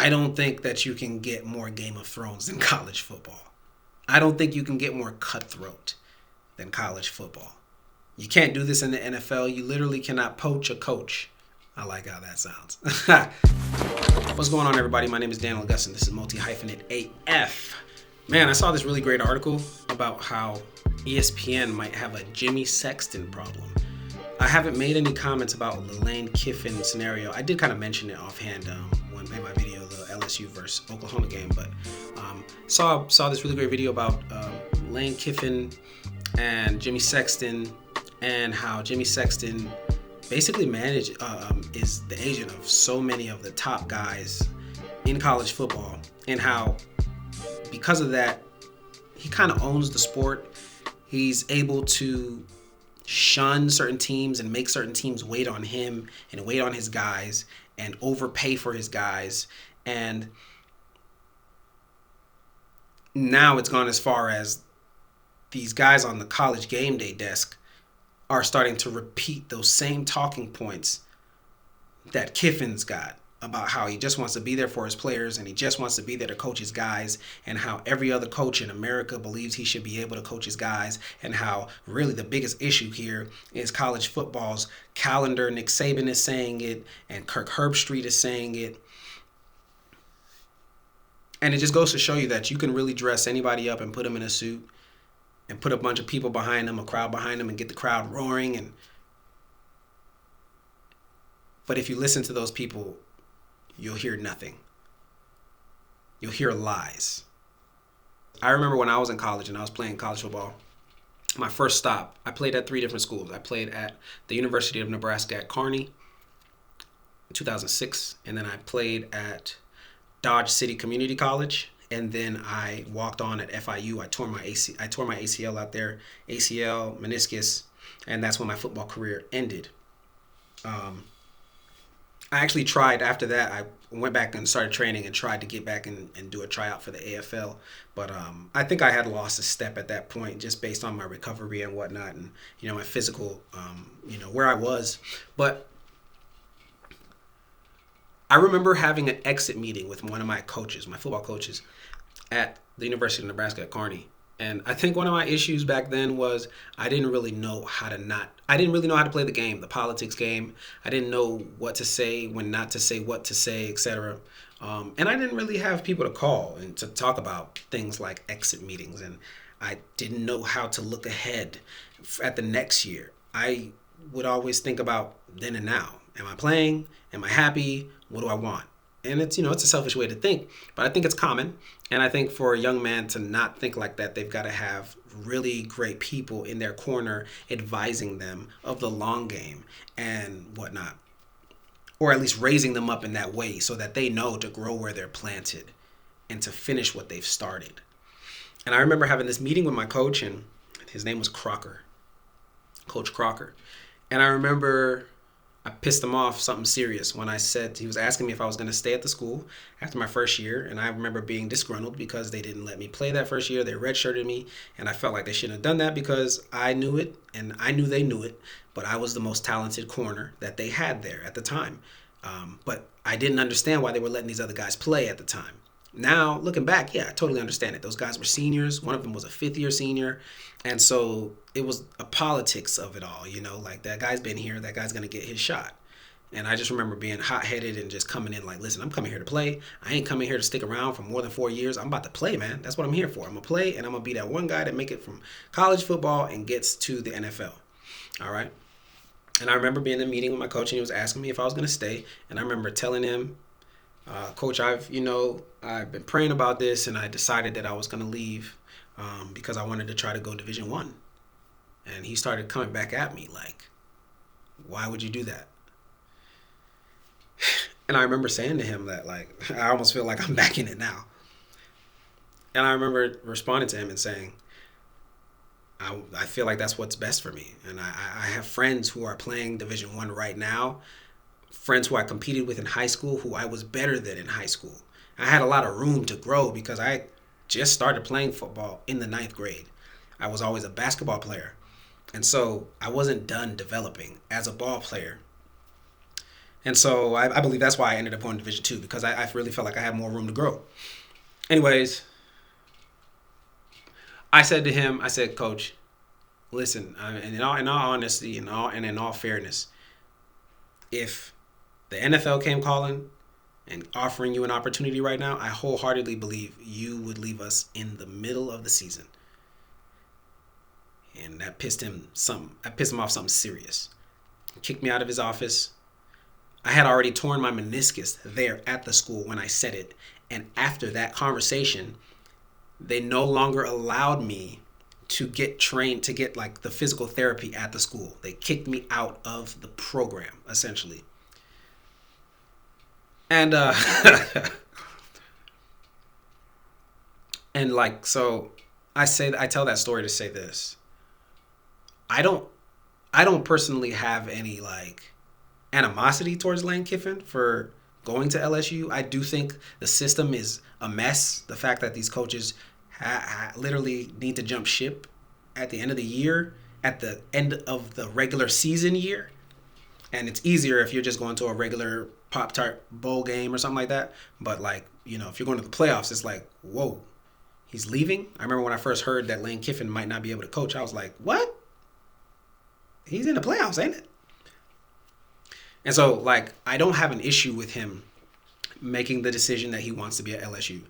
I don't think that you can get more Game of Thrones than college football. I don't think you can get more cutthroat than college football. You can't do this in the NFL. You literally cannot poach a coach. I like how that sounds. What's going on, everybody? My name is Daniel Gusson. This is Multi-Hyphenate AF. Man, I saw this really great article about how ESPN might have a Jimmy Sexton problem. I haven't made any comments about the Lane Kiffin scenario. I did kind of mention it offhand when I made my video, the LSU versus Oklahoma game, but saw this really great video about Lane Kiffin and Jimmy Sexton, and how Jimmy Sexton basically is the agent of so many of the top guys in college football, and how because of that, he kind of owns the sport. He's able to shun certain teams and make certain teams wait on him and wait on his guys and overpay for his guys. And now it's gone as far as these guys on the college game day desk are starting to repeat those same talking points that Kiffin's got about how he just wants to be there for his players and he just wants to be there to coach his guys, and how every other coach in America believes he should be able to coach his guys, and how really the biggest issue here is college football's calendar. Nick Saban is saying it, and Kirk Herbstreit is saying it. And it just goes to show you that you can really dress anybody up and put them in a suit and put a bunch of people behind them, a crowd behind them, and get the crowd roaring. But if you listen to those people, you'll hear nothing. You'll hear lies. I remember when I was in college and I was playing college football, my first stop, I played at 3 different schools. I played at the University of Nebraska at Kearney in 2006, and then I played at Dodge City Community College, and then I walked on at FIU. I tore my ACL out there, ACL, meniscus, and that's when my football career ended. I actually tried after that. I went back and started training and tried to get back and do a tryout for the AFL. But I think I had lost a step at that point just based on my recovery and whatnot, and, my physical, where I was. But I remember having an exit meeting with one of my coaches, my football coaches, at the University of Nebraska at Kearney. And I think one of my issues back then was I didn't really know how to play the game, the politics game. I didn't know what to say, when not to say, what to say, etc. And I didn't really have people to call and to talk about things like exit meetings. And I didn't know how to look ahead at the next year. I would always think about then and now. Am I playing? Am I happy? What do I want? And it's a selfish way to think, but I think it's common. And I think for a young man to not think like that, they've got to have really great people in their corner advising them of the long game and whatnot, or at least raising them up in that way so that they know to grow where they're planted and to finish what they've started. And I remember having this meeting with my coach, and his name was Crocker, Coach Crocker. And I remember I pissed him off something serious when I said, he was asking me if I was going to stay at the school after my first year. And I remember being disgruntled because they didn't let me play that first year. They redshirted me, and I felt like they shouldn't have done that because I knew it and I knew they knew it, but I was the most talented corner that they had there at the time. But I didn't understand why they were letting these other guys play at the time. Now, looking back, yeah, I totally understand it. Those guys were seniors. One of them was a 5th-year senior. And so it was a politics of it all, like that guy's been here, that guy's going to get his shot. And I just remember being hot-headed and just coming in like, listen, I'm coming here to play. I ain't coming here to stick around for more than 4 years. I'm about to play, man. That's what I'm here for. I'm going to play, and I'm going to be that one guy that make it from college football and gets to the NFL. All right? And I remember being in a meeting with my coach, and he was asking me if I was going to stay. And I remember telling him, Coach, I've been praying about this, and I decided that I was going to leave because I wanted to try to go Division I. And he started coming back at me like, why would you do that? And I remember saying to him that, like, I almost feel like I'm back in it now. And I remember responding to him and saying, I feel like that's what's best for me. And I have friends who are playing Division I right now, friends who I competed with in high school, who I was better than in high school. I had a lot of room to grow because I just started playing football in the 9th grade. I was always a basketball player. And so I wasn't done developing as a ball player. And so I believe that's why I ended up going to Division two, because I really felt like I had more room to grow. Anyways, I said to him, I said, Coach, listen, and in all honesty, and in all fairness, if the NFL came calling and offering you an opportunity right now, I wholeheartedly believe you would leave us in the middle of the season. And that pissed him off something serious. He kicked me out of his office. I had already torn my meniscus there at the school when I said it. And after that conversation, they no longer allowed me to get trained, to get like the physical therapy at the school. They kicked me out of the program, essentially. And and like, so I tell that story to say this. I don't I don't personally have any like animosity towards Lane Kiffin for going to LSU. I do think the system is a mess. The fact that these coaches literally need to jump ship at the end of the year, at the end of the regular season year. And it's easier if you're just going to a regular Pop-Tart bowl game or something like that. But like, if you're going to the playoffs, it's like, whoa, he's leaving? I remember when I first heard that Lane Kiffin might not be able to coach, I was like, what? He's in the playoffs, ain't it? And so, like, I don't have an issue with him making the decision that he wants to be at LSU.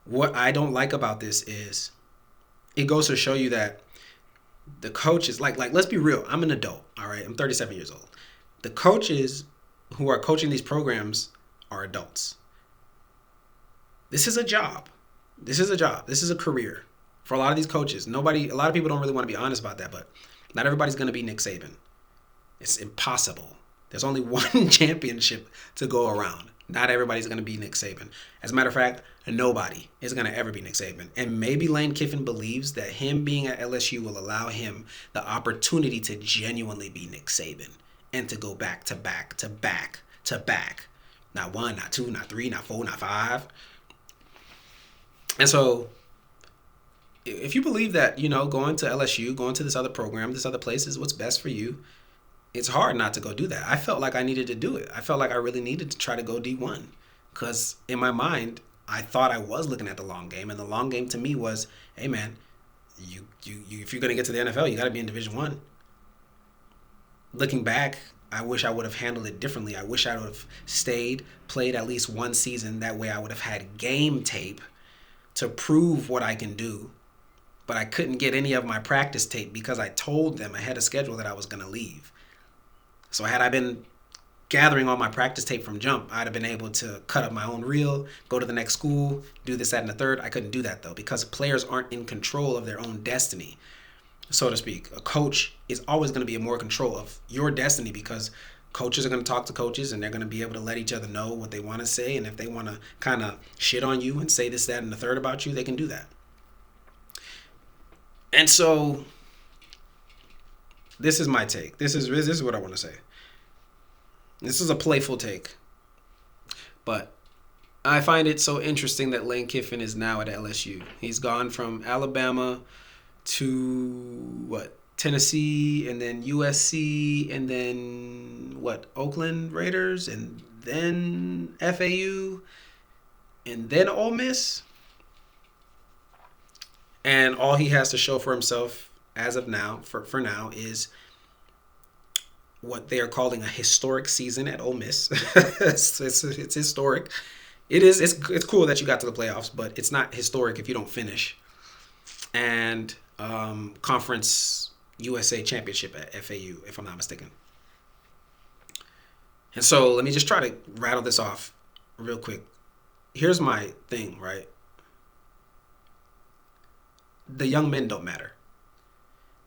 What I don't like about this is it goes to show you that the coaches, like let's be real. I'm an adult, all right? I'm 37 years old. The coaches who are coaching these programs are adults. This is a job. This is a job. This is a career. For a lot of these coaches, a lot of people don't really want to be honest about that, but not everybody's going to be Nick Saban. It's impossible. There's only one championship to go around. Not everybody's going to be Nick Saban. As a matter of fact, nobody is going to ever be Nick Saban. And maybe Lane Kiffin believes that him being at LSU will allow him the opportunity to genuinely be Nick Saban and to go back to back to back to back. Not one, not two, not three, not four, not five. And so if you believe that, going to LSU, going to this other program, this other place is what's best for you, it's hard not to go do that. I felt like I needed to do it. I felt like I really needed to try to go D1 because in my mind, I thought I was looking at the long game, and the long game to me was, hey man, you if you're gonna get to the NFL, you got to be in Division I. Looking back, I wish I would have handled it differently. I wish I would have stayed, played at least one season. That way, I would have had game tape to prove what I can do. But I couldn't get any of my practice tape because I told them ahead of schedule that I was gonna leave. So had I been gathering all my practice tape from jump, I'd have been able to cut up my own reel, go to the next school, do this, that, and the third. I couldn't do that, though, because players aren't in control of their own destiny, so to speak. A coach is always going to be in more control of your destiny because coaches are going to talk to coaches, and they're going to be able to let each other know what they want to say. And if they want to kind of shit on you and say this, that, and the third about you, they can do that. And so this is my take. This is what I want to say. This is a playful take. But I find it so interesting that Lane Kiffin is now at LSU. He's gone from Alabama to Tennessee, and then USC, and then Oakland Raiders, and then FAU, and then Ole Miss. And all he has to show for himself as of now, for now, is what they are calling a historic season at Ole Miss. it's historic. It's cool that you got to the playoffs, but it's not historic if you don't finish. And Conference USA Championship at FAU, if I'm not mistaken. And so let me just try to rattle this off real quick. Here's my thing, right? The young men don't matter.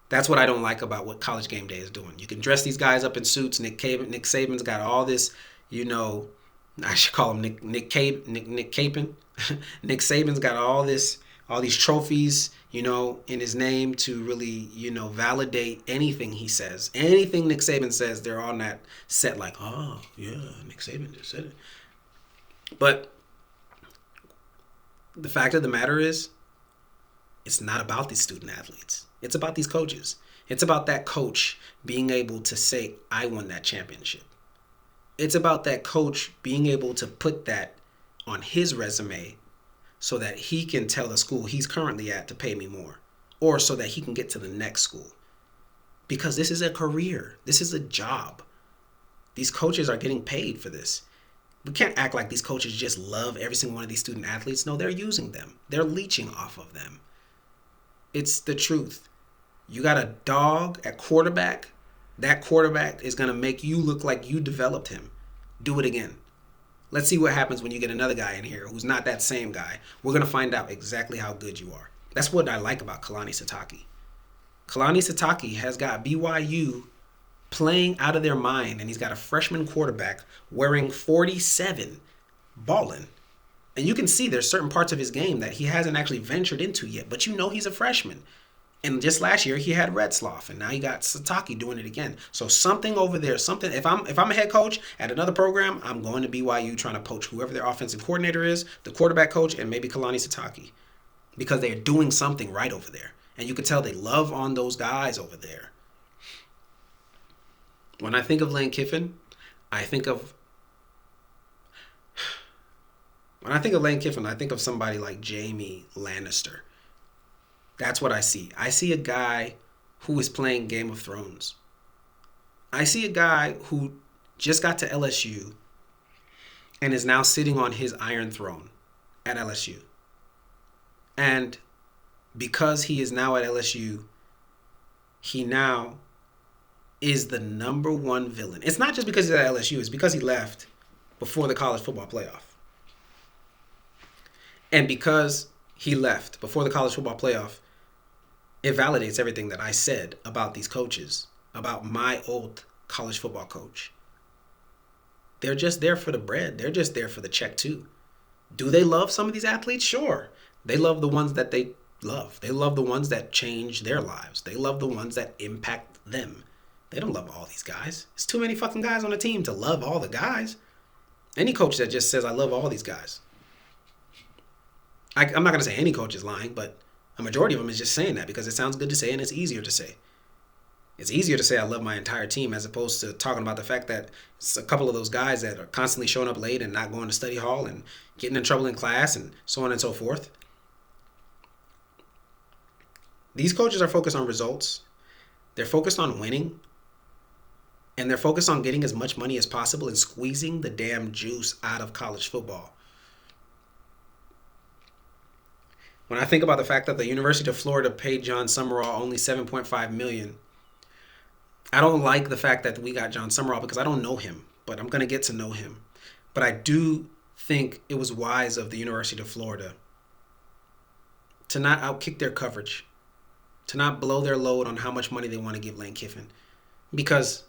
That's what I don't like about what College Game Day is doing. You can dress these guys up in suits. Nick Saban's got all this, I should call him Nick Capin. Nick Saban's got all these trophies, in his name to really, validate anything he says. Anything Nick Saban says, they're on that set like, oh, yeah, Nick Saban just said it. But the fact of the matter is, it's not about these student athletes. It's about these coaches. It's about that coach being able to say, I won that championship. It's about that coach being able to put that on his resume so that he can tell the school he's currently at to pay me more, or so that he can get to the next school. Because this is a career. This is a job. These coaches are getting paid for this. We can't act like these coaches just love every single one of these student athletes. No, they're using them. They're leeching off of them. It's the truth. You got a dog at quarterback. That quarterback is going to make you look like you developed him. Do it again. Let's see what happens when you get another guy in here who's not that same guy. We're going to find out exactly how good you are. That's what I like about Kalani Sitake. Kalani Sitake has got BYU playing out of their mind, and he's got a freshman quarterback wearing 47, balling. And you can see there's certain parts of his game that he hasn't actually ventured into yet, but you know he's a freshman. And just last year he had Retzloff, and now he got Sitake doing it again. So something over there, something. If I'm a head coach at another program, I'm going to BYU trying to poach whoever their offensive coordinator is, the quarterback coach, and maybe Kalani Sitake, because they're doing something right over there, and you can tell they love on those guys over there. When I think of Lane Kiffin, I think of somebody like Jamie Lannister. That's what I see. I see a guy who is playing Game of Thrones. I see a guy who just got to LSU and is now sitting on his Iron Throne at LSU. And because he is now at LSU, he now is the number one villain. It's not just because he's at LSU. It's because he left before the college football playoff. And because he left before the college football playoff, it validates everything that I said about these coaches, about my old college football coach. They're just there for the bread. They're just there for the check too. Do they love some of these athletes? Sure. They love the ones that they love. They love the ones that change their lives. They love the ones that impact them. They don't love all these guys. There's too many fucking guys on the team to love all the guys. Any coach that just says, I love all these guys. I'm not going to say any coach is lying, but a majority of them is just saying that because it sounds good to say and it's easier to say. It's easier to say I love my entire team as opposed to talking about the fact that it's a couple of those guys that are constantly showing up late and not going to study hall and getting in trouble in class and so on and so forth. These coaches are focused on results. They're focused on winning. And they're focused on getting as much money as possible and squeezing the damn juice out of college football. When I think about the fact that the University of Florida paid John Summerall only $7.5 million, I don't like the fact that we got John Summerall because I don't know him, but I'm going to get to know him. But I do think it was wise of the University of Florida to not outkick their coverage, to not blow their load on how much money they want to give Lane Kiffin. Because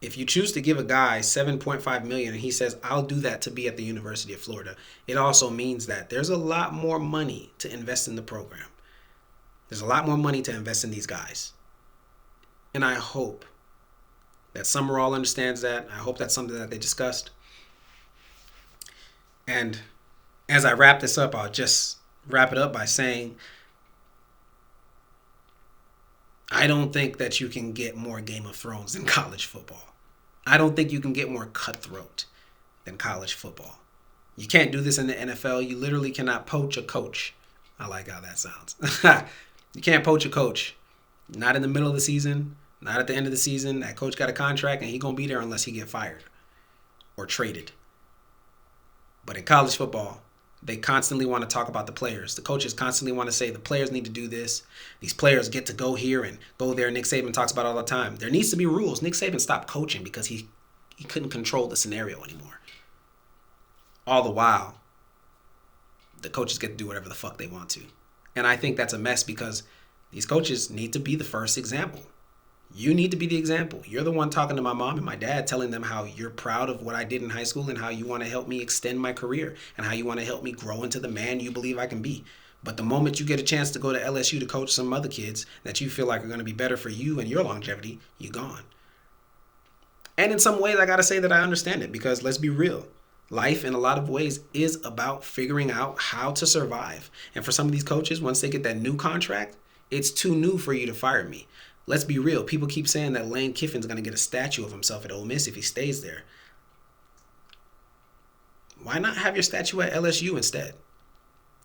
if you choose to give a guy $7.5 million and he says, I'll do that to be at the University of Florida, it also means that there's a lot more money to invest in the program. There's a lot more money to invest in these guys. And I hope that Summerall understands that. I hope that's something that they discussed. And as I wrap this up, I'll just wrap it up by saying, I don't think that you can get more Game of Thrones than college football. I don't think you can get more cutthroat than college football. You can't do this in the NFL. You literally cannot poach a coach. I like how that sounds. You can't poach a coach. Not in the middle of the season. Not at the end of the season. That coach got a contract and he going to be there unless he get fired or traded. But in college football, they constantly want to talk about the players. The coaches constantly want to say the players need to do this. These players get to go here and go there. Nick Saban talks about it all the time. There needs to be rules. Nick Saban stopped coaching because he couldn't control the scenario anymore. All the while, the coaches get to do whatever the fuck they want to. And I think that's a mess because these coaches need to be the first example. You need to be the example. You're the one talking to my mom and my dad, telling them how you're proud of what I did in high school and how you want to help me extend my career and how you want to help me grow into the man you believe I can be. But the moment you get a chance to go to LSU to coach some other kids that you feel like are going to be better for you and your longevity, you're gone. And in some ways, I got to say that I understand it because let's be real. Life, in a lot of ways, is about figuring out how to survive. And for some of these coaches, once they get that new contract, it's too new for you to fire me. Let's be real. People keep saying that Lane Kiffin's going to get a statue of himself at Ole Miss if he stays there. Why not have your statue at LSU instead?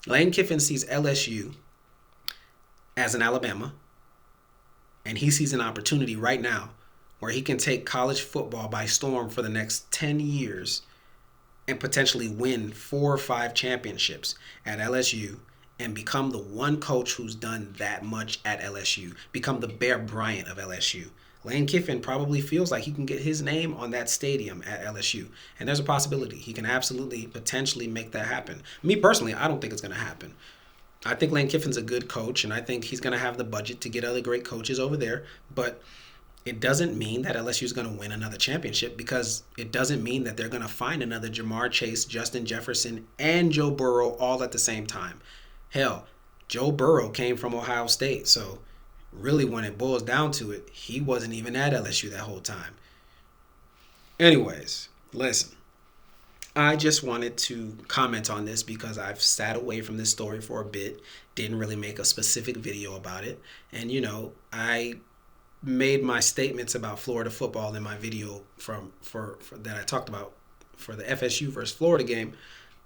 Lane Kiffin sees LSU as an Alabama, and he sees an opportunity right now where he can take college football by storm for the next 10 years and potentially win 4 or 5 championships at LSU and become the one coach who's done that much at LSU, become the Bear Bryant of LSU. Lane Kiffin probably feels like he can get his name on that stadium at LSU. And there's a possibility. He can absolutely, potentially make that happen. Me personally, I don't think it's going to happen. I think Lane Kiffin's a good coach, and I think he's going to have the budget to get other great coaches over there. But it doesn't mean that LSU is going to win another championship, because it doesn't mean that they're going to find another Jamar Chase, Justin Jefferson, and Joe Burrow all at the same time. Hell, Joe Burrow came from Ohio State, so really, when it boils down to it, he wasn't even at LSU that whole time. Anyways, listen. I just wanted to comment on this because I've sat away from this story for a bit. Didn't really make a specific video about it. And, I made my statements about Florida football in my video for that I talked about for the FSU versus Florida game.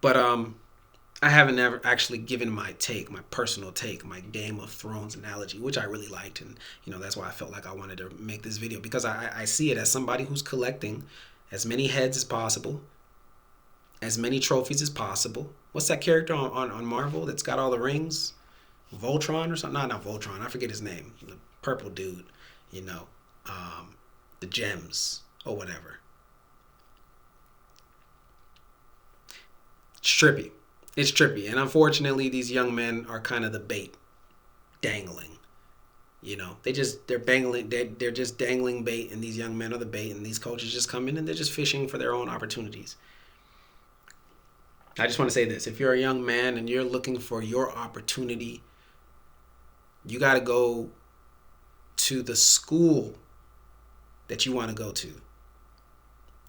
But I haven't ever actually given my personal take, my Game of Thrones analogy, which I really liked. And, that's why I felt like I wanted to make this video, because I see it as somebody who's collecting as many heads as possible, as many trophies as possible. What's that character on Marvel that's got all the rings? Voltron or something? No, not Voltron. I forget his name. The purple dude, the gems or whatever. It's trippy. And unfortunately, these young men are kind of the bait, dangling. They're just dangling bait, and these young men are the bait, and these coaches just come in and they're just fishing for their own opportunities. I just want to say this. If you're a young man and you're looking for your opportunity, you got to go to the school that you want to go to.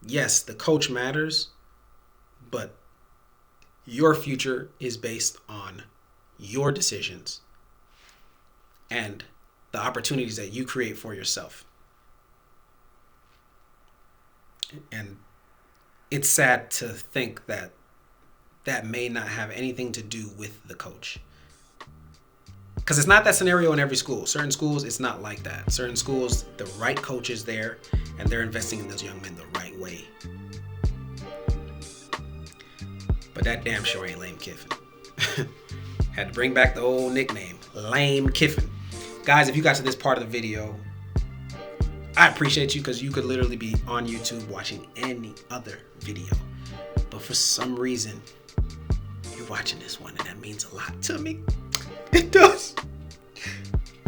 Yes, the coach matters, but your future is based on your decisions and the opportunities that you create for yourself. And it's sad to think that may not have anything to do with the coach. Because it's not that scenario in every school. Certain schools, it's not like that. Certain schools, the right coach is there, and they're investing in those young men the right way. But that damn sure ain't Lane Kiffin. Had to bring back the old nickname, Lane Kiffin. Guys, if you got to this part of the video, I appreciate you, because you could literally be on YouTube watching any other video. But for some reason, you're watching this one, and that means a lot to me. It does.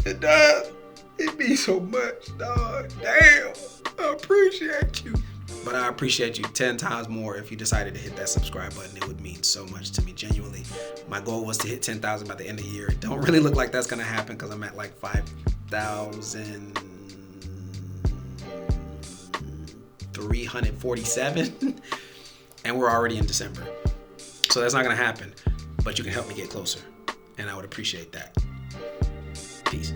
It does. It means so much, dog. Damn. I appreciate you. But I appreciate you 10 times more if you decided to hit that subscribe button. It would mean so much to me, genuinely. My goal was to hit 10,000 by the end of the year. It don't really look like that's going to happen, because I'm at like 5,347. And we're already in December. So that's not going to happen. But you can help me get closer. And I would appreciate that. Peace.